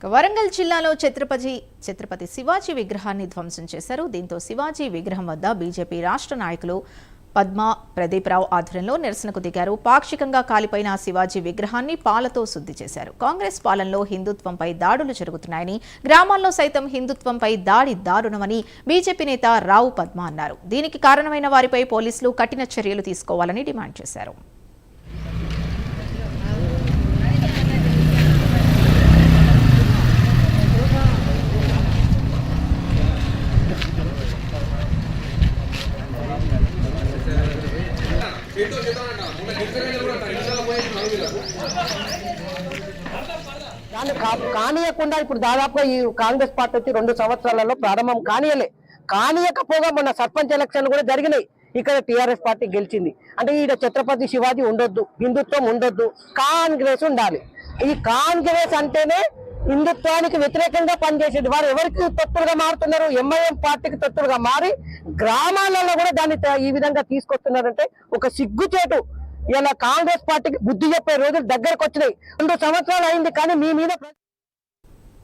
వరంగల్ జిల్లాలో ఛత్రపతి శివాజీ విగ్రహాన్ని ధ్వంసం చేశారు. దీంతో శివాజీ విగ్రహం వద్ద బీజేపీ రాష్ట్ర నాయకులు పద్మ ప్రదీప్రావు ఆధ్వర్యంలో నిరసనకు దిగారు. పాక్షికంగా కాలిపోయిన శివాజీ విగ్రహాన్ని పాలతో శుద్ధి చేశారు. కాంగ్రెస్ పాలనలో హిందుత్వంపై దాడులు జరుగుతున్నాయని, గ్రామాల్లో సైతం హిందుత్వంపై దాడి దారుణమని బీజేపీ నేత రావు పద్మ అన్నారు. దీనికి కారణమైన వారిపై పోలీసులు కఠిన చర్యలు తీసుకోవాలని డిమాండ్ చేశారు. దాన్ని కానీయకుండా ఇప్పుడు దాదాపుగా ఈ కాంగ్రెస్ పార్టీ వచ్చి 2 సంవత్సరాలలో ప్రారంభం కానీయకపోగా మొన్న సర్పంచ్ ఎలక్షన్ కూడా జరిగినాయి. ఇక్కడ టీఆర్ఎస్ పార్టీ గెలిచింది. అంటే ఈడ ఛత్రపతి శివాజీ ఉండొద్దు, హిందుత్వం ఉండొద్దు, కాంగ్రెస్ ఉండాలి. ఈ కాంగ్రెస్ అంటేనే హిందుత్వానికి వ్యతిరేకంగా పనిచేసేది. వారు ఎవరికి తొత్తులుగా మారుతున్నారు? ఎంఐఎం పార్టీకి తొత్తులుగా మారి గ్రామాలలో కూడా దాన్ని ఈ విధంగా తీసుకొస్తున్నారంటే ఒక సిగ్గుచేటు. ఇలా కాంగ్రెస్ పార్టీకి బుద్ధి చెప్పే రోజులు దగ్గరకు వచ్చినాయి. 2 సంవత్సరాలు అయింది, కానీ మీ మీద